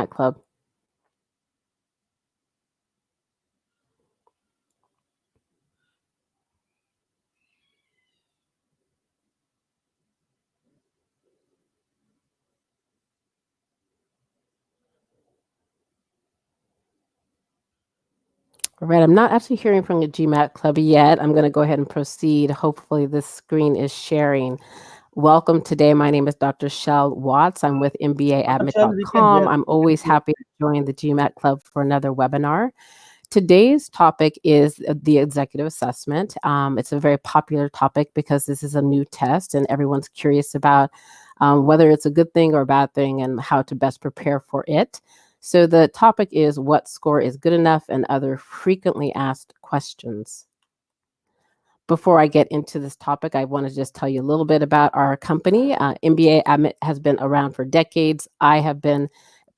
GMAT Club. All right, I'm not actually hearing from the GMAT Club yet. I'm going to go ahead and proceed. Hopefully this screen is sharing. Welcome today. My name is Dr. Shell Watts. I'm with MBAadmit.com. I'm always happy to join the GMAT Club for another webinar. Today's topic is the executive assessment. It's a very popular topic because this is a new test and everyone's curious about whether it's a good thing or a bad thing and how to best prepare for it. So the topic is what score is good enough and other frequently asked questions. Before I get into this topic, I want to just tell you a little bit about our company. MBAadmit has been around for decades. I have been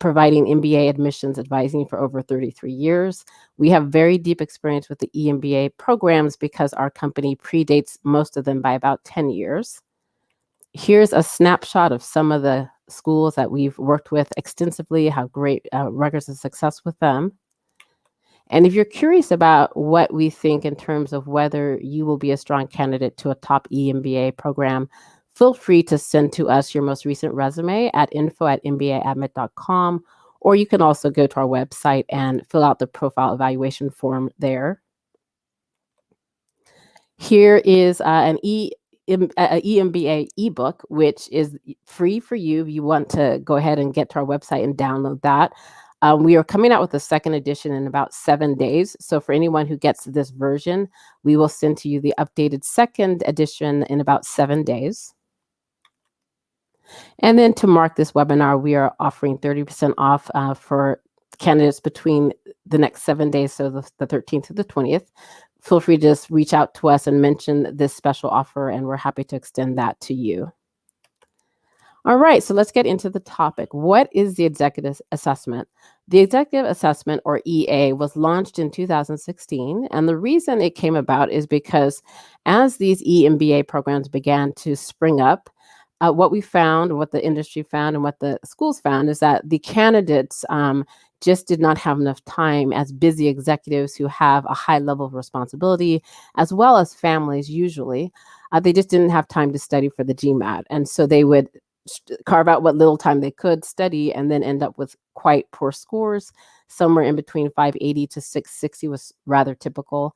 providing MBA admissions advising for over 33 years. We have very deep experience with the EMBA programs because our company predates most of them by about 10 years. Here's a snapshot of some of the schools that we've worked with extensively, have great records of success with them. And if you're curious about what we think in terms of whether you will be a strong candidate to a top EMBA program, feel free to send to us your most recent resume at info@mbaadmit.com, or you can also go to our website and fill out the profile evaluation form there. Here is an EMBA ebook, which is free for you if you want to go ahead and get to our website and download that. We are coming out with a second edition in about 7 days. So for anyone who gets this version, we will send to you the updated second edition in about 7 days. And then to mark this webinar, we are offering 30% off for candidates between the next 7 days, so the 13th to the 20th. Feel free to just reach out to us and mention this special offer, and we're happy to extend that to you. All right, so let's get into the topic. What is the executive assessment? The executive assessment, or EA, was launched in 2016, and the reason it came about is because as these EMBA programs began to spring up, what we found, what the industry found, and what the schools found is that the candidates just did not have enough time as busy executives who have a high level of responsibility, as well as families usually. They just didn't have time to study for the GMAT, and so they would carve out what little time they could study and then end up with quite poor scores. Somewhere in between 580 to 660 was rather typical.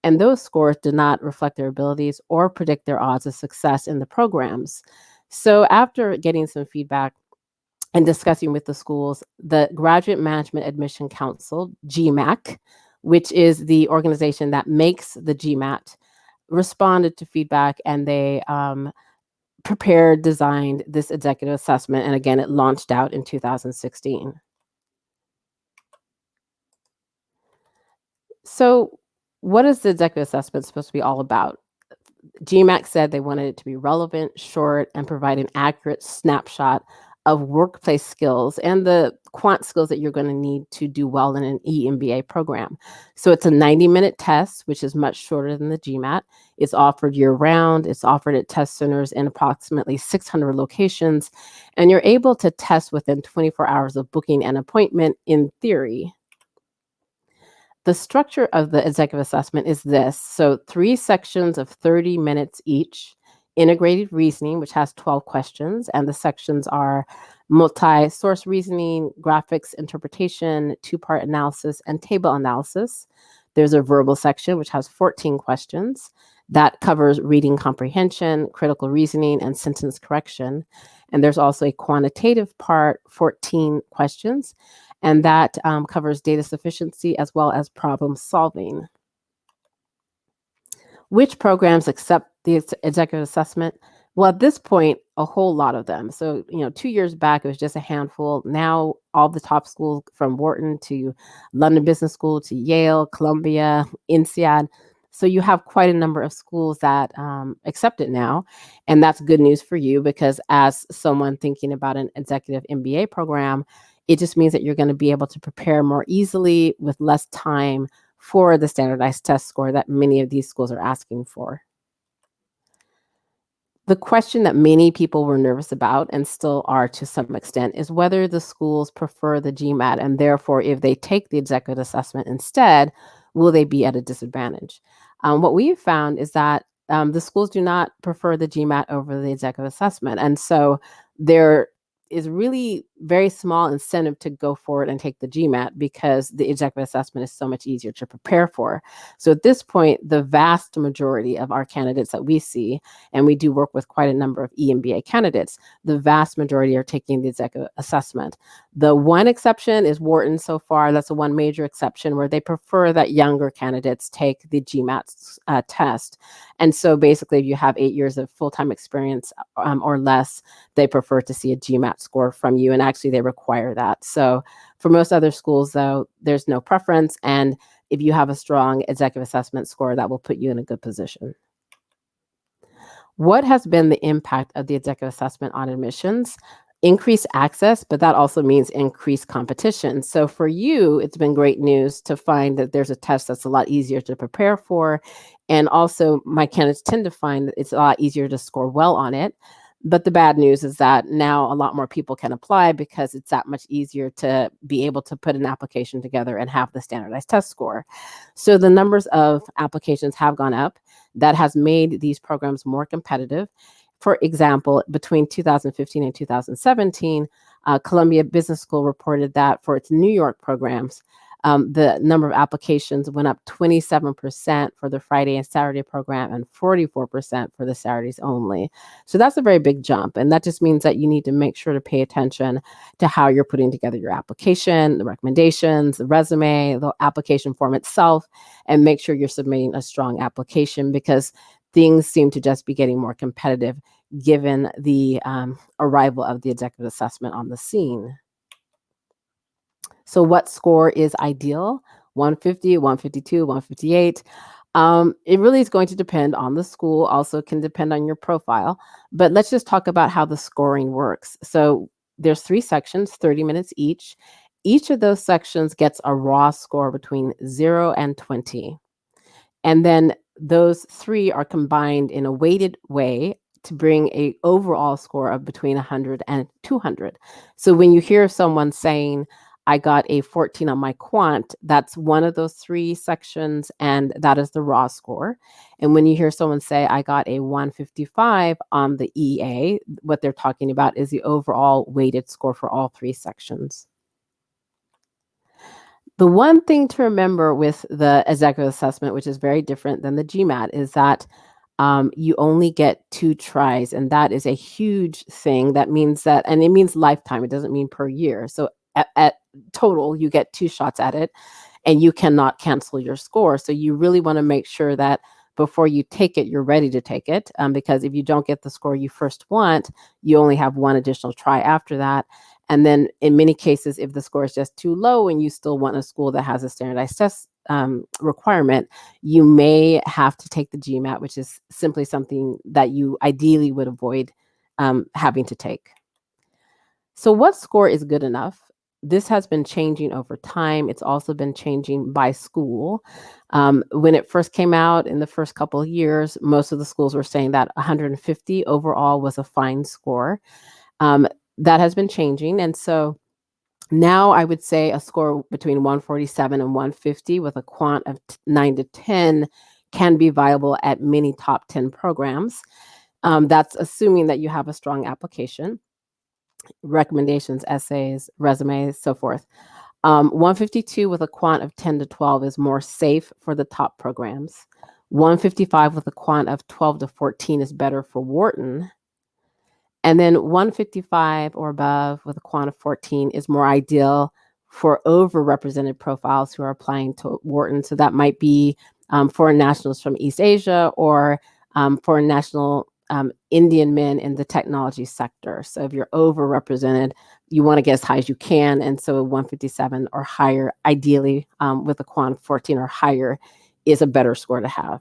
And those scores did not reflect their abilities or predict their odds of success in the programs. So after getting some feedback and discussing with the schools, the Graduate Management Admission Council, GMAC, which is the organization that makes the GMAT, responded to feedback, and they prepared, designed this executive assessment, and again, it launched out in 2016. So what is the executive assessment supposed to be all about? GMAC said they wanted it to be relevant, short, and provide an accurate snapshot of workplace skills and the quant skills that you're going to need to do well in an EMBA program. So it's a 90-minute test, which is much shorter than the GMAT. It's offered year-round. It's offered at test centers in approximately 600 locations, and you're able to test within 24 hours of booking an appointment in theory. The structure of the executive assessment is this. So 3 sections of 30 minutes each. Integrated reasoning, which has 12 questions, and the sections are multi-source reasoning, graphics interpretation, 2-part analysis, and table analysis. There's a verbal section, which has 14 questions. That covers reading comprehension, critical reasoning, and sentence correction. And there's also a quantitative part, 14 questions, and that covers data sufficiency as well as problem solving. Which programs accept the executive assessment? Well, at this point, a whole lot of them. So, 2 years back, it was just a handful. Now, all the top schools from Wharton to London Business School to Yale, Columbia, INSEAD. So you have quite a number of schools that accept it now. And that's good news for you because as someone thinking about an executive MBA program, it just means that you're going to be able to prepare more easily with less time for the standardized test score that many of these schools are asking for. The question that many people were nervous about and still are to some extent is whether the schools prefer the GMAT, and therefore, if they take the executive assessment instead, will they be at a disadvantage? What we've found is that the schools do not prefer the GMAT over the executive assessment. And so there is really very small incentive to go forward and take the GMAT because the executive assessment is so much easier to prepare for. So at this point, the vast majority of our candidates that we see, and we do work with quite a number of EMBA candidates, the vast majority are taking the executive assessment. The one exception is Wharton so far. That's the one major exception where they prefer that younger candidates take the GMAT test. And so basically, if you have 8 years of full-time experience or less, they prefer to see a GMAT score from you. And actually, they require that. So for most other schools, though, there's no preference. And if you have a strong executive assessment score, that will put you in a good position. What has been the impact of the executive assessment on admissions? Increased access, but that also means increased competition. So for you, it's been great news to find that there's a test that's a lot easier to prepare for. And also, my candidates tend to find that it's a lot easier to score well on it. But the bad news is that now a lot more people can apply because it's that much easier to be able to put an application together and have the standardized test score. So the numbers of applications have gone up. That has made these programs more competitive. For example, between 2015 and 2017, Columbia Business School reported that for its New York programs, the number of applications went up 27% for the Friday and Saturday program and 44% for the Saturdays only. So that's a very big jump. And that just means that you need to make sure to pay attention to how you're putting together your application, the recommendations, the resume, the application form itself, and make sure you're submitting a strong application because things seem to just be getting more competitive given the arrival of the executive assessment on the scene. So what score is ideal? 150, 152, 158. It really is going to depend on the school, also can depend on your profile. But let's just talk about how the scoring works. So there's 3 sections, 30 minutes each. Each of those sections gets a raw score between 0 and 20. And then those 3 are combined in a weighted way to bring an overall score of between 100 and 200. So when you hear someone saying, I got a 14 on my quant, that's one of those 3 sections, and that is the raw score. And when you hear someone say, I got a 155 on the EA, what they're talking about is the overall weighted score for all 3 sections. The one thing to remember with the executive assessment, which is very different than the GMAT, is that you only get 2 tries, and that is a huge thing. That means that, and it means lifetime. It doesn't mean per year. So at total, you get 2 shots at it, and you cannot cancel your score. So you really want to make sure that before you take it, you're ready to take it, because if you don't get the score you first want, you only have 1 additional try after that. And then in many cases, if the score is just too low and you still want a school that has a standardized test requirement, you may have to take the GMAT, which is simply something that you ideally would avoid having to take. So what score is good enough? This has been changing over time. It's also been changing by school. When it first came out in the first couple of years, most of the schools were saying that 150 overall was a fine score. That has been changing. And so now I would say a score between 147 and 150 with a quant of 9 to 10 can be viable at many top 10 programs. That's assuming that you have a strong application, recommendations, essays, resumes, so forth. 152 with a quant of 10 to 12 is more safe for the top programs. 155 with a quant of 12 to 14 is better for Wharton. And then 155 or above with a quant of 14 is more ideal for overrepresented profiles who are applying to Wharton. So that might be foreign nationals from East Asia or foreign national Indian men in the technology sector. So if you're overrepresented, you want to get as high as you can. And so 157 or higher, ideally with a quant of 14 or higher, is a better score to have.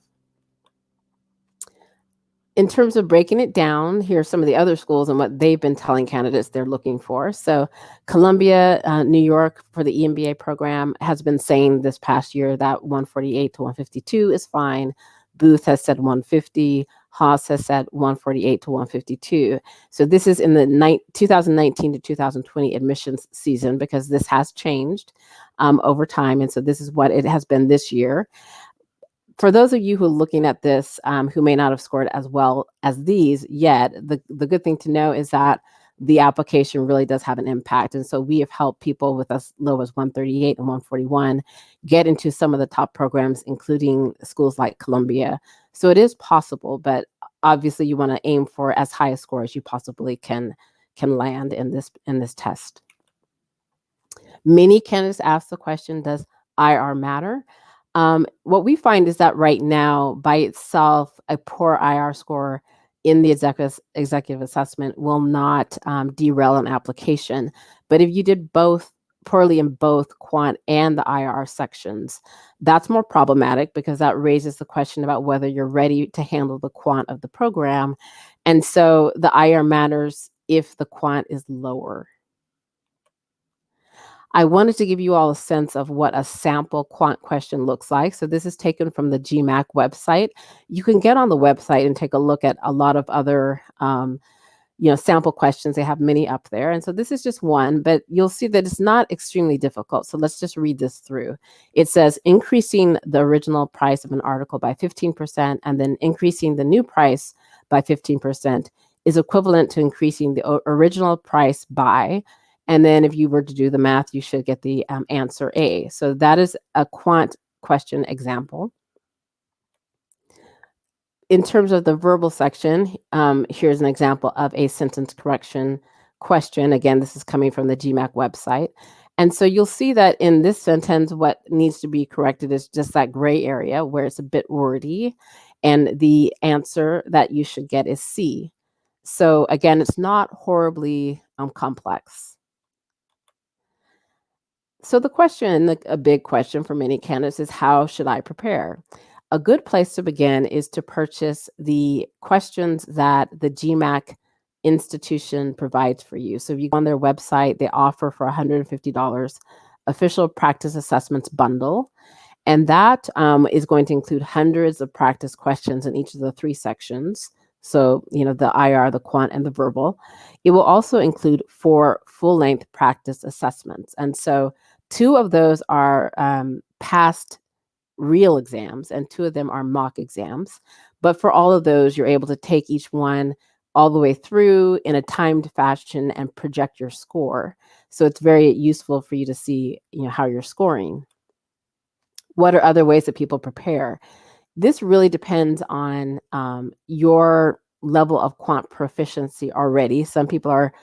In terms of breaking it down, here are some of the other schools and what they've been telling candidates they're looking for. So Columbia, New York for the EMBA program has been saying this past year that 148 to 152 is fine. Booth has said 150. Haas has said 148 to 152. So this is in the 2019 to 2020 admissions season, because this has changed over time. And so this is what it has been this year. For those of you who are looking at this, who may not have scored as well as these yet, the good thing to know is that the application really does have an impact. And so we have helped people with as low as 138 and 141 get into some of the top programs, including schools like Columbia. So it is possible, but obviously you want to aim for as high a score as you possibly can land in this test. Many candidates ask the question, does IR matter? What we find is that right now, by itself, a poor IR score in the executive assessment will not derail an application. But if you did both poorly in both quant and the IR sections, that's more problematic, because that raises the question about whether you're ready to handle the quant of the program. And so the IR matters if the quant is lower. I wanted to give you all a sense of what a sample quant question looks like. So this is taken from the GMAC website. You can get on the website and take a look at a lot of other sample questions. They have many up there. And so this is just one, but you'll see that it's not extremely difficult. So let's just read this through. It says increasing the original price of an article by 15% and then increasing the new price by 15% is equivalent to increasing the original price by. And then if you were to do the math, you should get the answer A. So that is a quant question example. In terms of the verbal section, here's an example of a sentence correction question. Again, this is coming from the GMAC website. And so you'll see that in this sentence, what needs to be corrected is just that gray area where it's a bit wordy. And the answer that you should get is C. So again, it's not horribly complex. So the question, a big question for many candidates, is how should I prepare? A good place to begin is to purchase the questions that the GMAC institution provides for you. So if you go on their website, they offer for $150 official practice assessments bundle. And that is going to include hundreds of practice questions in each of the three sections. So, the IR, the quant, and the verbal. It will also include 4 full-length practice assessments. And so 2 of those are past real exams, and 2 of them are mock exams. But for all of those, you're able to take each one all the way through in a timed fashion and project your score. So it's very useful for you to see, how you're scoring. What are other ways that people prepare? This really depends on your level of quant proficiency already. Some people are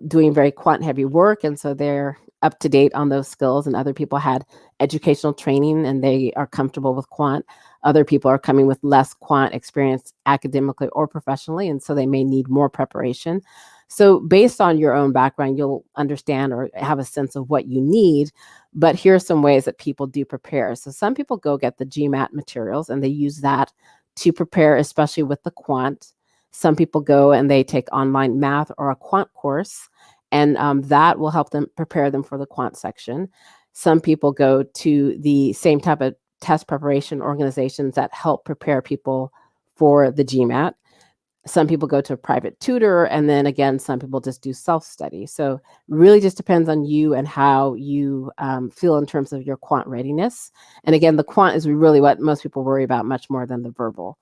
doing very quant heavy work, and so they're up to date on those skills, and other people had educational training and they are comfortable with quant. Other people are coming with less quant experience academically or professionally, and so they may need more preparation. So based on your own background, you'll understand or have a sense of what you need. But here are some ways that people do prepare. So some people go get the GMAT materials and they use that to prepare, especially with the quant. Some people go and they take online math or a quant course, and that will help them prepare them for the quant section. Some people go to the same type of test preparation organizations that help prepare people for the GMAT. Some people go to a private tutor, and then again, some people just do self-study. So really just depends on you and how you feel in terms of your quant readiness. And again, the quant is really what most people worry about much more than the verbal.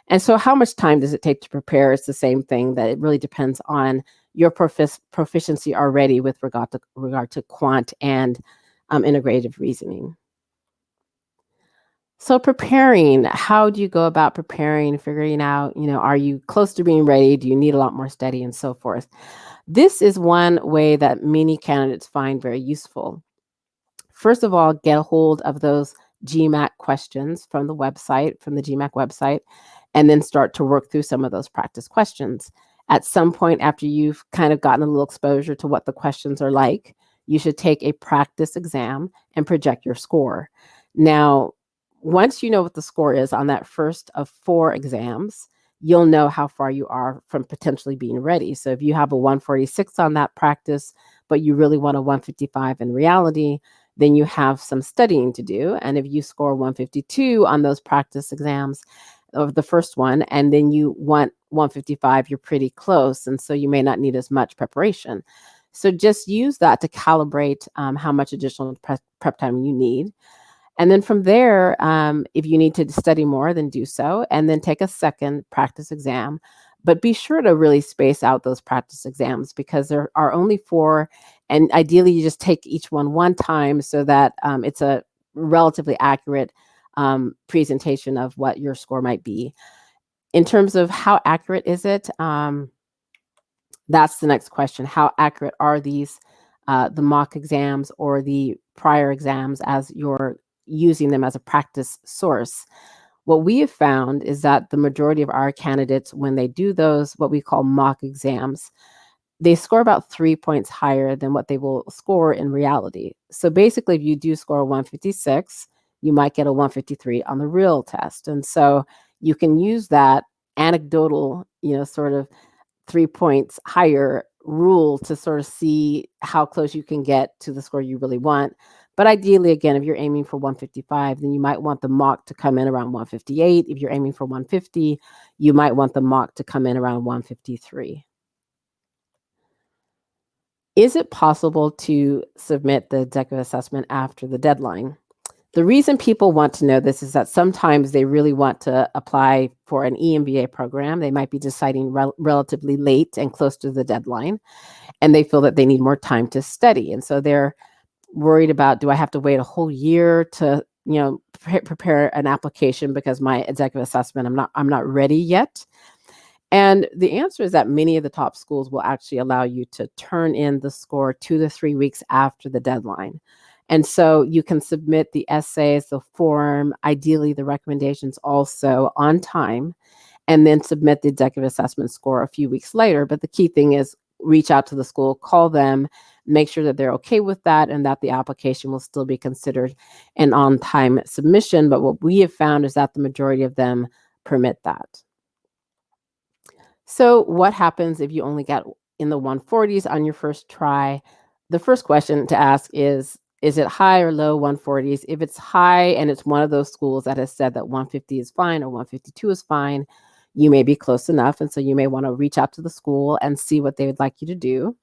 And so how much time does it take to prepare? It's the same thing, that it really depends on your proficiency already with regard to quant and integrative reasoning. So preparing, how do you go about preparing, figuring out, are you close to being ready? Do you need a lot more study, and so forth? This is one way that many candidates find very useful. First of all, get a hold of those GMAC questions from the GMAC website, and then start to work through some of those practice questions. At some point after you've kind of gotten a little exposure to what the questions are like, you should take a practice exam and project your score. Now, once you know what the score is on that first of 4 exams, you'll know how far you are from potentially being ready. So if you have a 146 on that practice, but you really want a 155 in reality, then you have some studying to do. And if you score 152 on those practice exams, of the first one, and then you want 155, you're pretty close. And so you may not need as much preparation. So just use that to calibrate how much additional prep time you need. And then from there, if you need to study more, then do so, and then take a second practice exam. But be sure to really space out those practice exams because there are only 4, and ideally you just take each one time so that it's a relatively accurate presentation of what your score might be. In terms of how accurate is it, that's the next question. How accurate are these, the mock exams or the prior exams as you're using them as a practice source? What we have found is that the majority of our candidates, when they do those, what we call mock exams, they score about 3 points higher than what they will score in reality. So basically, if you do score a 156, you might get a 153 on the real test. And so you can use that anecdotal, sort of 3 points higher rule to sort of see how close you can get to the score you really want. But ideally, again, if you're aiming for 155, then you might want the mock to come in around 158. If you're aiming for 150, you might want the mock to come in around 153. Is it possible to submit the executive assessment after the deadline? The reason people want to know this is that sometimes they really want to apply for an EMBA program. They might be deciding relatively late and close to the deadline, and they feel that they need more time to study. And so they're worried about, do I have to wait a whole year to, prepare an application because my executive assessment, I'm not ready yet? And the answer is that many of the top schools will actually allow you to turn in the score 2 to 3 weeks after the deadline. And so you can submit the essays, the form, ideally the recommendations also on time, and then submit the executive assessment score a few weeks later. But the key thing is reach out to the school, call them, make sure that they're okay with that and that the application will still be considered an on-time submission. But what we have found is that the majority of them permit that. So what happens if you only get in the 140s on your first try? The first question to ask is it high or low 140s? If it's high and it's one of those schools that has said that 150 is fine or 152 is fine, you may be close enough. And so you may want to reach out to the school and see what they would like you to do.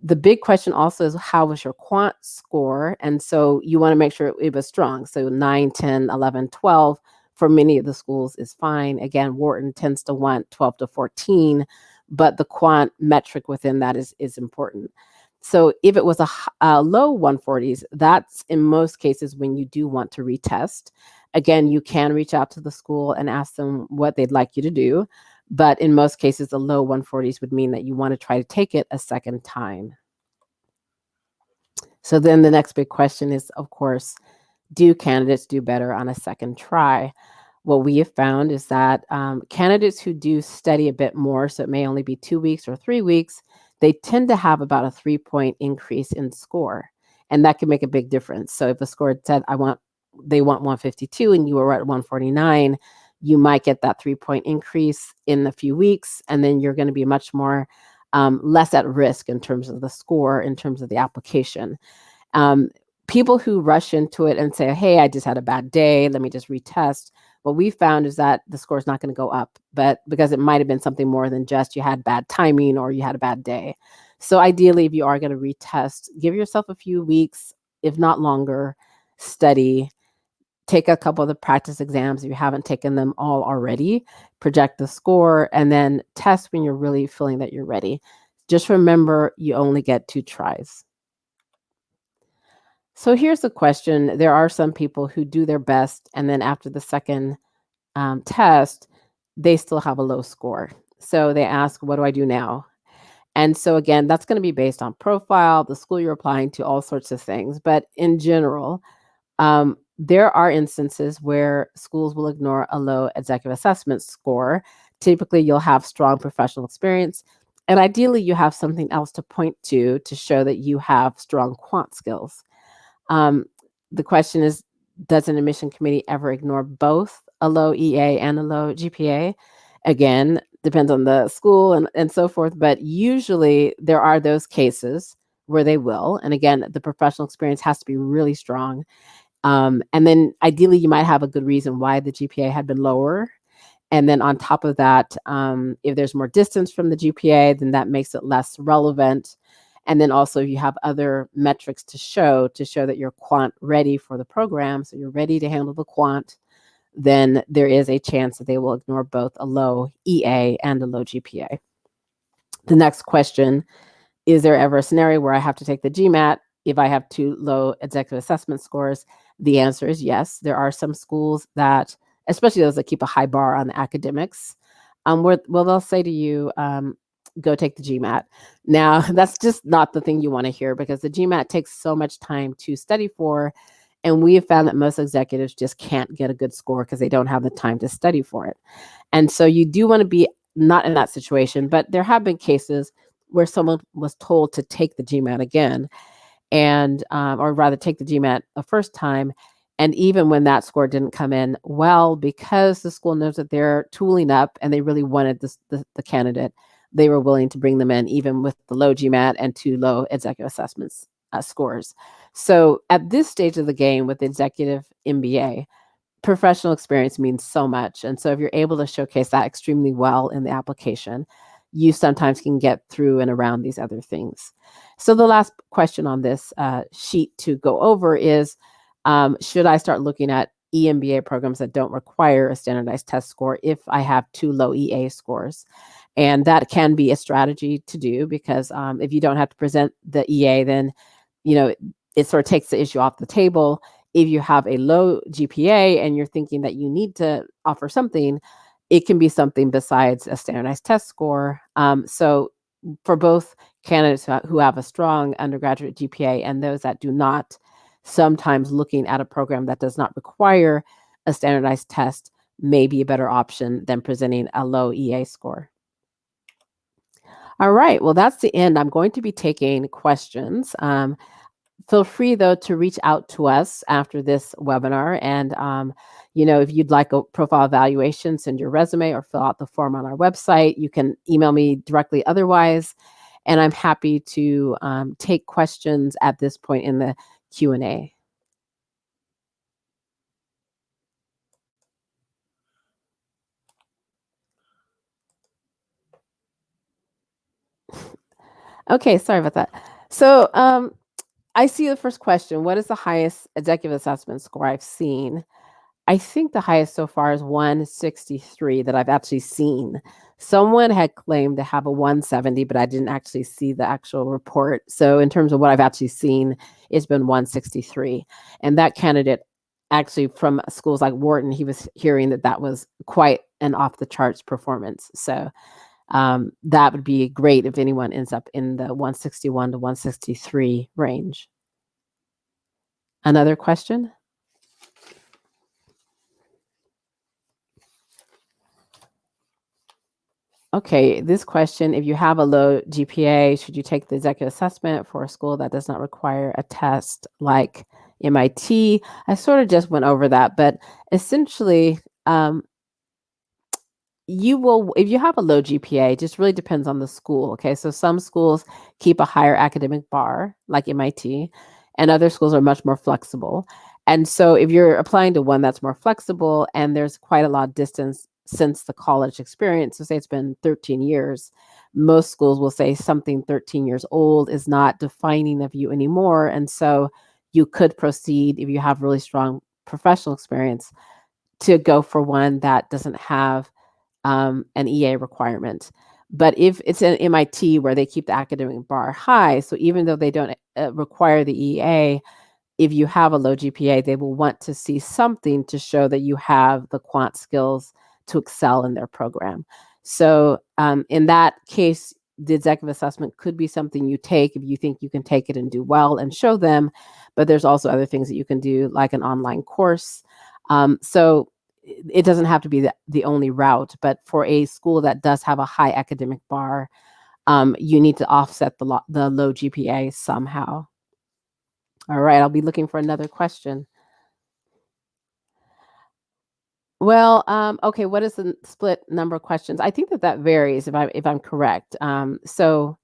The big question also is, how was your quant score? And so you want to make sure it was strong. So 9, 10, 11, 12 for many of the schools is fine. Again, Wharton tends to want 12 to 14, but the quant metric within that is important. So if it was a low 140s, that's in most cases when you do want to retest. Again, you can reach out to the school and ask them what they'd like you to do. But in most cases, the low 140s would mean that you want to try to take it a second time. So then the next big question is, of course, do candidates do better on a second try? What we have found is that candidates who do study a bit more, so it may only be 2 weeks or 3 weeks, they tend to have about a 3-point increase in score. And that can make a big difference. So if a score said, they want 152 and you were at 149, you might get that 3-point increase in a few weeks, and then you're going to be much more less at risk in terms of the score, in terms of the application. People who rush into it and say, hey, I just had a bad day, let me just retest. What we found is that the score is not going to go up, but because it might have been something more than just you had bad timing or you had a bad day. So ideally, if you are going to retest, give yourself a few weeks, if not longer, study, take a couple of the practice exams if you haven't taken them all already, project the score, and then test when you're really feeling that you're ready. Just remember, you only get 2 tries. So here's the question. There are some people who do their best, and then after the second test, they still have a low score. So they ask, what do I do now? And so again, that's going to be based on profile, the school you're applying to, all sorts of things. But in general, there are instances where schools will ignore a low executive assessment score. Typically, you'll have strong professional experience, and ideally, you have something else to point to show that you have strong quant skills. The question is, does an admission committee ever ignore both a low EA and a low GPA? Again, depends on the school and so forth, but usually there are those cases where they will. And again, the professional experience has to be really strong. And then ideally, you might have a good reason why the GPA had been lower. And then on top of that, if there's more distance from the GPA, then that makes it less relevant. And then also you have other metrics to show that you're quant ready for the program, so you're ready to handle the quant, then there is a chance that they will ignore both a low EA and a low GPA. The next question, is there ever a scenario where I have to take the GMAT if I have too low executive assessment scores? The answer is yes. There are some schools that, especially those that keep a high bar on academics, where they'll say to you, go take the GMAT. Now, that's just not the thing you want to hear, because the GMAT takes so much time to study for. And we have found that most executives just can't get a good score because they don't have the time to study for it. And so you do want to be not in that situation, but there have been cases where someone was told to take the GMAT again, and or rather take the GMAT a first time. And even when that score didn't come in well, because the school knows that they're tooling up and they really wanted the candidate, they were willing to bring them in even with the low GMAT and too low executive assessments scores. So at this stage of the game with the executive MBA, professional experience means so much. And so if you're able to showcase that extremely well in the application, you sometimes can get through and around these other things. So the last question on this sheet to go over is, should I start looking at EMBA programs that don't require a standardized test score if I have too low EA scores? And that can be a strategy to do, because if you don't have to present the EA, then, it sort of takes the issue off the table. If you have a low GPA and you're thinking that you need to offer something, it can be something besides a standardized test score. So for both candidates who have a strong undergraduate GPA and those that do not, sometimes looking at a program that does not require a standardized test may be a better option than presenting a low EA score. All right, well, that's the end. I'm going to be taking questions. Feel free, though, to reach out to us after this webinar. And, if you'd like a profile evaluation, send your resume or fill out the form on our website. You can email me directly otherwise. And I'm happy to take questions at this point in the Q&A. Okay, sorry about that. So I see the first question. What is the highest executive assessment score I've seen? I think the highest so far is 163 that I've actually seen. Someone had claimed to have a 170, but I didn't actually see the actual report. So in terms of what I've actually seen, it's been 163. And that candidate, actually from schools like Wharton, he was hearing that was quite an off the charts performance. So that would be great if anyone ends up in the 161 to 163 range. Another question? Okay, this question, if you have a low GPA, should you take the executive assessment for a school that does not require a test like MIT? I sort of just went over that, but essentially, you will, if you have a low GPA, it just really depends on the school. Okay, so some schools keep a higher academic bar, like MIT, and other schools are much more flexible. And so if you're applying to one that's more flexible and there's quite a lot of distance since the college experience, so say it's been 13 years, most schools will say something 13 years old is not defining of you anymore. And so you could proceed, if you have really strong professional experience, to go for one that doesn't have an EA requirement. But if it's an MIT where they keep the academic bar high, so even though they don't require the EA, if you have a low GPA, they will want to see something to show that you have the quant skills to excel in their program. So in that case, the executive assessment could be something you take if you think you can take it and do well and show them. But there's also other things that you can do, like an online course. So it doesn't have to be the only route, but for a school that does have a high academic bar, you need to offset the low GPA somehow. All right, I'll be looking for another question. Well, okay, what is the split number of questions? I think that varies if I'm correct. So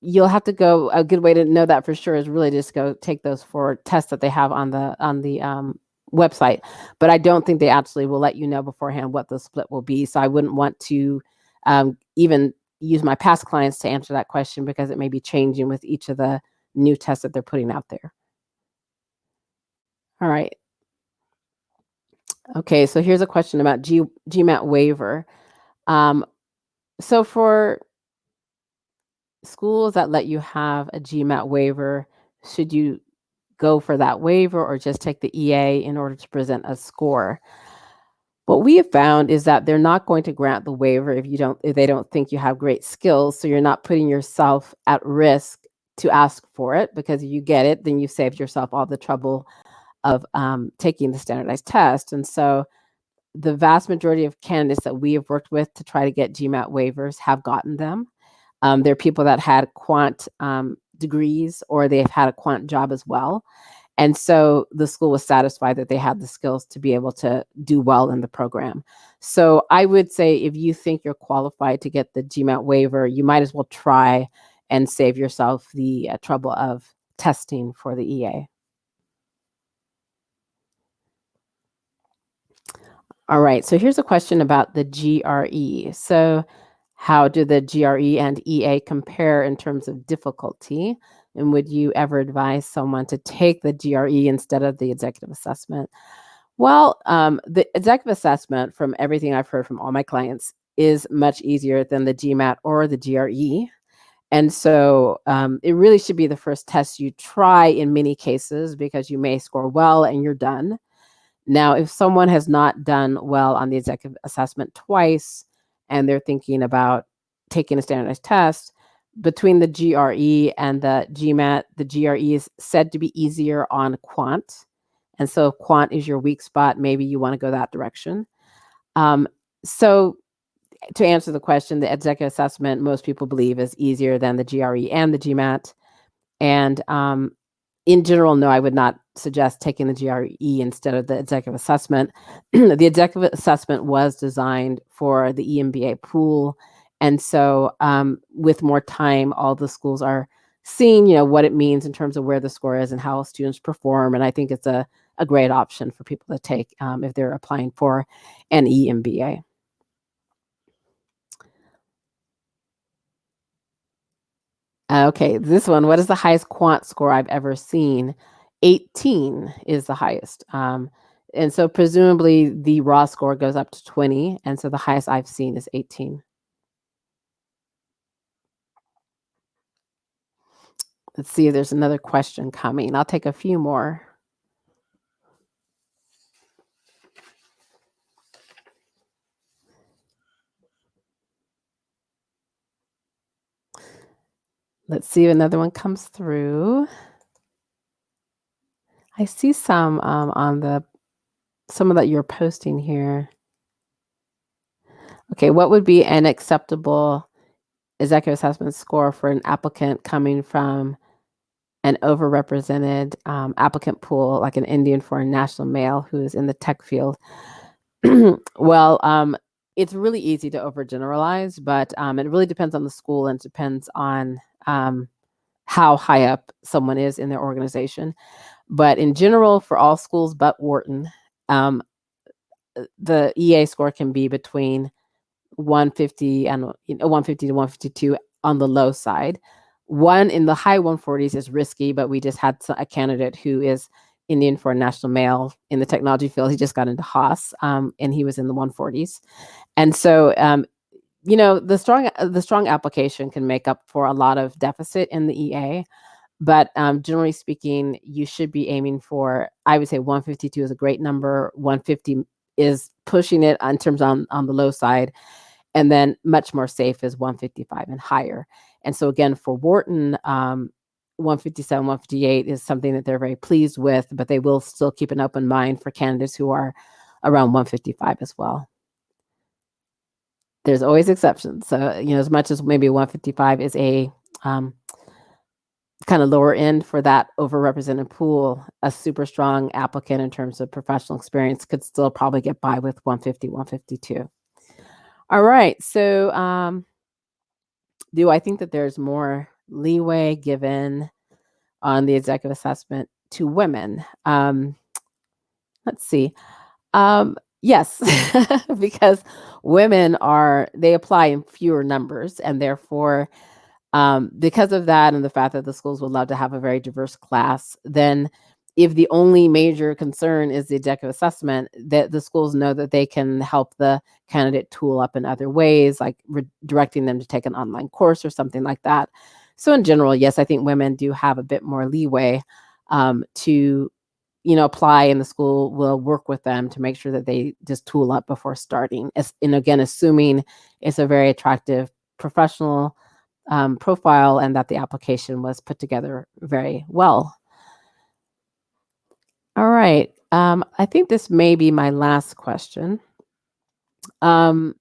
you'll have to go. A good way to know that for sure is really just go take those 4 tests that they have on the website. But I don't think they actually will let you know beforehand what the split will be. So I wouldn't want to even use my past clients to answer that question, because it may be changing with each of the new tests that they're putting out there. All right. Okay, so here's a question about GMAT waiver. Um, so for schools that let you have a GMAT waiver, should you go for that waiver or just take the EA in order to present a score? What we have found is that they're not going to grant the waiver if they don't think you have great skills. So you're not putting yourself at risk to ask for it, because if you get it, then you saved yourself all the trouble of taking the standardized test. And so the vast majority of candidates that we have worked with to try to get GMAT waivers have gotten them. They're people that had quant degrees, or they've had a quant job as well. And so the school was satisfied that they had the skills to be able to do well in the program. So I would say if you think you're qualified to get the GMAT waiver, you might as well try and save yourself the trouble of testing for the EA. All right, so here's a question about the GRE. So how do the GRE and EA compare in terms of difficulty? And would you ever advise someone to take the GRE instead of the executive assessment? Well, the executive assessment, from everything I've heard from all my clients, is much easier than the GMAT or the GRE. And so it really should be the first test you try in many cases, because you may score well and you're done. Now, if someone has not done well on the executive assessment twice and they're thinking about taking a standardized test, between the GRE and the GMAT, the GRE is said to be easier on quant. And so if quant is your weak spot, maybe you want to go that direction. So to answer the question, the executive assessment, most people believe, is easier than the GRE and the GMAT. And in general, no, I would not suggest taking the GRE instead of the executive assessment. The executive assessment was designed for the EMBA pool. And so with more time, all the schools are seeing, what it means in terms of where the score is and how students perform. And I think it's a great option for people to take if they're applying for an EMBA. Okay, this one, what is the highest quant score I've ever seen? 18 is the highest. And so presumably the raw score goes up to 20. And so the highest I've seen is 18. Let's see if there's another question coming. I'll take a few more. Let's see if another one comes through. I see some on some of that you're posting here. Okay, what would be an acceptable executive assessment score for an applicant coming from an overrepresented applicant pool, like an Indian foreign national male who is in the tech field? Well, it's really easy to overgeneralize, but it really depends on the school, and depends on how high up someone is in their organization. But in general, for all schools but Wharton, the EA score can be between 150 and 150 to 152 on the low side. One in the high 140s is risky, but we just had a candidate who is Indian for a national male in the technology field. He just got into Haas, and he was in the 140s. And so, the strong application can make up for a lot of deficit in the EA. But generally speaking, you should be aiming for, I would say 152 is a great number. 150 is pushing it in terms on the low side. And then much more safe is 155 and higher. And so again, for Wharton, 157, 158 is something that they're very pleased with, but they will still keep an open mind for candidates who are around 155 as well. There's always exceptions. So, as much as maybe 155 is a kind of lower end for that overrepresented pool, a super strong applicant in terms of professional experience could still probably get by with 150, 152. All right. So do I think that there's more leeway given on the executive assessment to women? Let's see. Yes, because they apply in fewer numbers, and therefore, because of that and the fact that the schools would love to have a very diverse class, then if the only major concern is the executive assessment, that the schools know that they can help the candidate tool up in other ways, like directing them to take an online course or something like that. So in general, yes, I think women do have a bit more leeway to apply, and the school will work with them to make sure that they just tool up before starting. And again, assuming it's a very attractive professional profile and that the application was put together very well. All right. I think this may be my last question. Have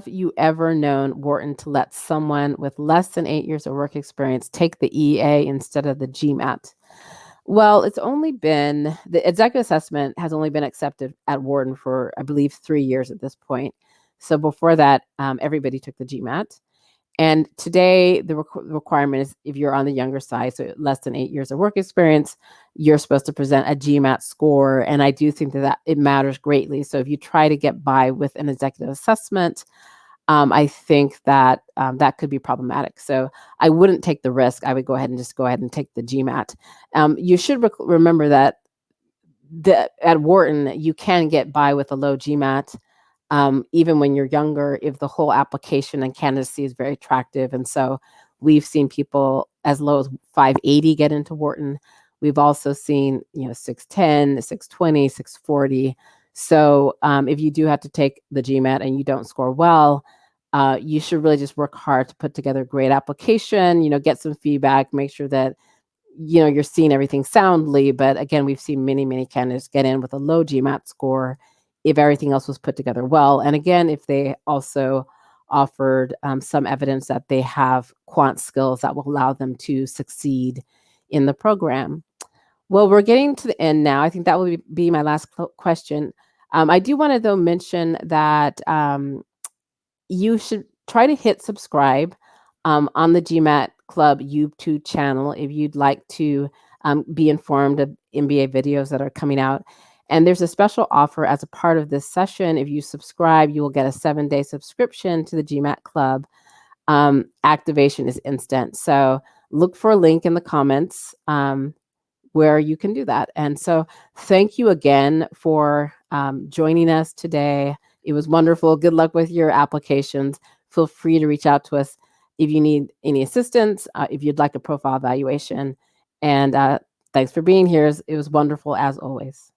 you ever known Wharton to let someone with less than 8 years of work experience take the EA instead of the GMAT? Well, the executive assessment has only been accepted at Wharton for, I believe, 3 years at this point. So before that, everybody took the GMAT. And today, the requirement is if you're on the younger side, so less than 8 years of work experience, you're supposed to present a GMAT score. And I do think that it matters greatly. So if you try to get by with an executive assessment, I think that that could be problematic. So I wouldn't take the risk. I would go ahead and take the GMAT. You should remember that at Wharton, you can get by with a low GMAT. Even when you're younger, if the whole application and candidacy is very attractive. And so we've seen people as low as 580 get into Wharton. We've also seen, 610, 620, 640. So if you do have to take the GMAT and you don't score well, you should really just work hard to put together a great application, get some feedback, make sure that, you're seeing everything soundly. But again, we've seen many, many candidates get in with a low GMAT score if everything else was put together well. And again, if they also offered some evidence that they have quant skills that will allow them to succeed in the program. Well, we're getting to the end now. I think that will be my last question. I do want to, though, mention that you should try to hit subscribe on the GMAT Club YouTube channel if you'd like to be informed of MBA videos that are coming out. And there's a special offer as a part of this session. If you subscribe, you will get a 7-day subscription to the GMAT Club. Activation is instant. So look for a link in the comments where you can do that. And so thank you again for joining us today. It was wonderful. Good luck with your applications. Feel free to reach out to us if you need any assistance, if you'd like a profile evaluation. And thanks for being here. It was wonderful as always.